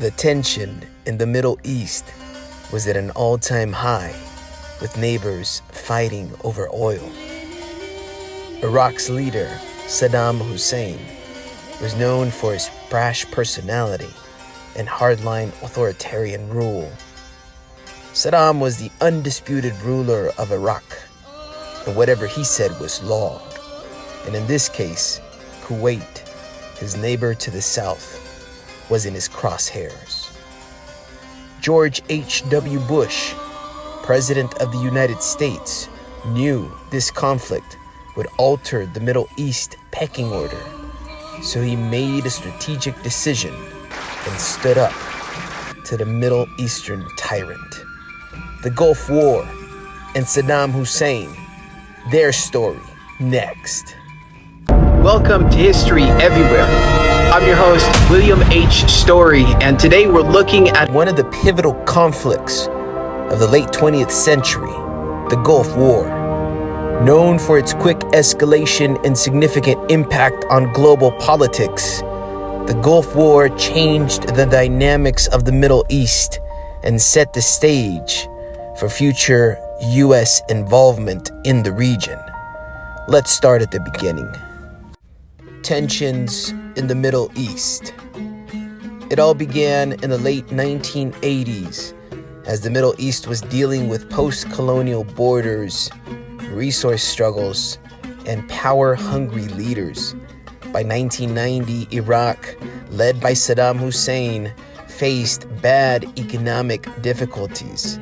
The tension in the Middle East was at an all-time high, with neighbors fighting over oil. Iraq's leader, Saddam Hussein, was known for his brash personality and hardline authoritarian rule. Saddam was the undisputed ruler of Iraq, and whatever he said was law. And in this case, Kuwait, his neighbor to the south, was in his crosshairs. George H.W. Bush, President of the United States, knew this conflict would alter the Middle East pecking order, so he made a strategic decision and stood up to the Middle Eastern tyrant. The Gulf War and Saddam Hussein, their story next. Welcome to History Everywhere. I'm your host, William H. Story, and today we're looking at one of the pivotal conflicts of the late 20th century, the Gulf War. Known for its quick escalation and significant impact on global politics, the Gulf War changed the dynamics of the Middle East and set the stage for future U.S. involvement in the region. Let's start at the beginning. Tensions in the Middle East. It all began in the late 1980s as the Middle East was dealing with post-colonial borders, resource struggles, and power-hungry leaders. By 1990, Iraq, led by Saddam Hussein, faced bad economic difficulties.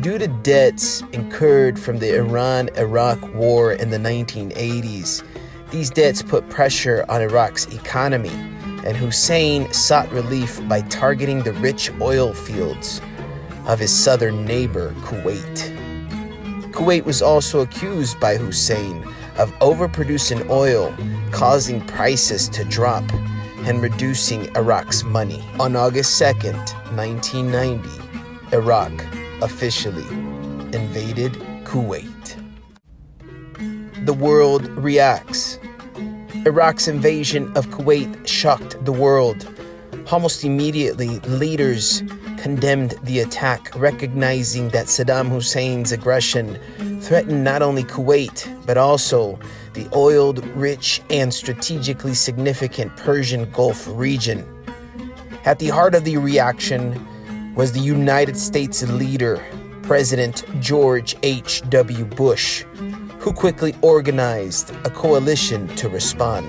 Due to debts incurred from the Iran-Iraq War in the 1980s, these debts put pressure on Iraq's economy, and Hussein sought relief by targeting the rich oil fields of his southern neighbor, Kuwait. Kuwait was also accused by Hussein of overproducing oil, causing prices to drop and reducing Iraq's money. On August 2nd, 1990, Iraq officially invaded Kuwait. The world reacts. Iraq's invasion of Kuwait shocked the world. Almost immediately, leaders condemned the attack, recognizing that Saddam Hussein's aggression threatened not only Kuwait, but also the oil-rich and strategically significant Persian Gulf region. At the heart of the reaction was the United States leader, President George H.W. Bush, who quickly organized a coalition to respond.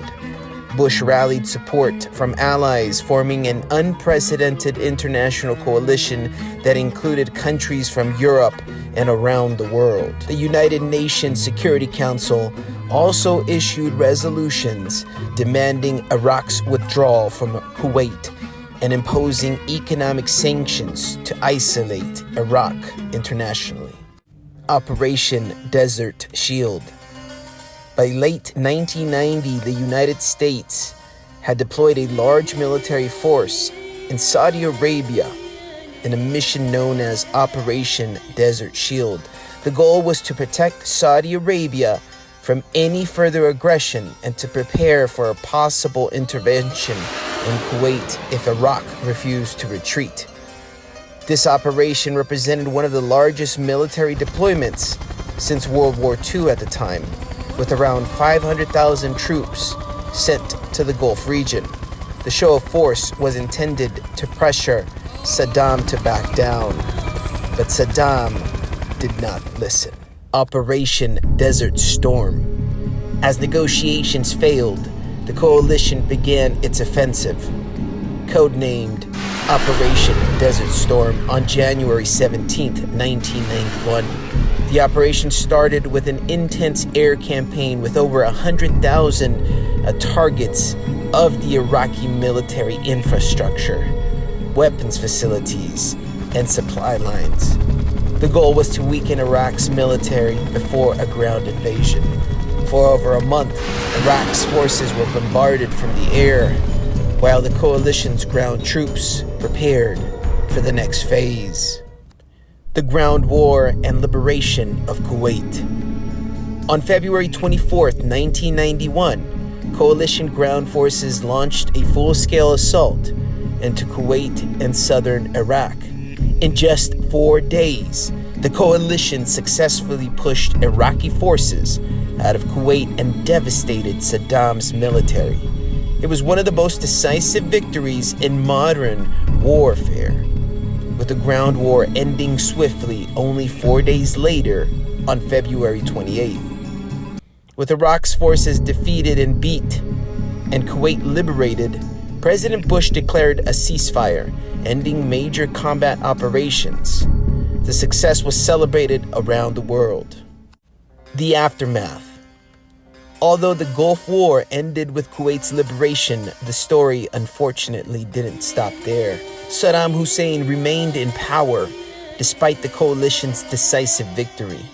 Bush rallied support from allies, forming an unprecedented international coalition that included countries from Europe and around the world. The United Nations Security Council also issued resolutions demanding Iraq's withdrawal from Kuwait and imposing economic sanctions to isolate Iraq internationally. Operation Desert Shield. By late 1990, the United States had deployed a large military force in Saudi Arabia in a mission known as Operation Desert Shield. The goal was to protect Saudi Arabia from any further aggression and to prepare for a possible intervention in Kuwait if Iraq refused to retreat. This operation represented one of the largest military deployments since World War II at the time, with around 500,000 troops sent to the Gulf region. The show of force was intended to pressure Saddam to back down, but Saddam did not listen. Operation Desert Storm. As negotiations failed, the coalition began its offensive, codenamed Operation Desert Storm, on January 17, 1991. The operation started with an intense air campaign with over 100,000 targets of the Iraqi military infrastructure, weapons facilities, and supply lines. The goal was to weaken Iraq's military before a ground invasion. For over a month, Iraq's forces were bombarded from the air, while the coalition's ground troops prepared for the next phase. The ground war and liberation of Kuwait. On February 24, 1991, coalition ground forces launched a full-scale assault into Kuwait and southern Iraq. In just 4 days, the coalition successfully pushed Iraqi forces out of Kuwait and devastated Saddam's military. It was one of the most decisive victories in modern warfare, with the ground war ending swiftly only 4 days later on February 28th. With Iraq's forces defeated and beat and Kuwait liberated, President Bush declared a ceasefire, ending major combat operations. The success was celebrated around the world. The aftermath. Although the Gulf War ended with Kuwait's liberation, the story unfortunately didn't stop there. Saddam Hussein remained in power despite the coalition's decisive victory.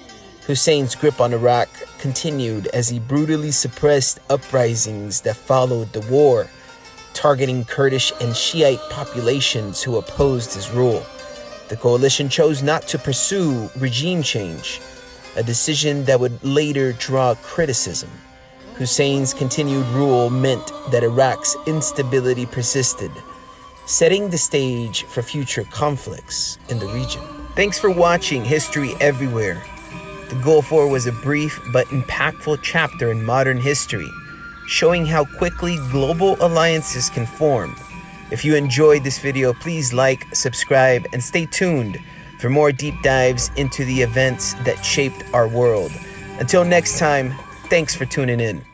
Hussein's grip on Iraq continued as he brutally suppressed uprisings that followed the war, targeting Kurdish and Shiite populations who opposed his rule. The coalition chose not to pursue regime change, a decision that would later draw criticism. Hussein's continued rule meant that Iraq's instability persisted, setting the stage for future conflicts in the region. Thanks for watching History Everywhere. The Gulf War was a brief but impactful chapter in modern history, showing how quickly global alliances can form. If you enjoyed this video, please like, subscribe, and stay tuned for more deep dives into the events that shaped our world. Until next time, thanks for tuning in.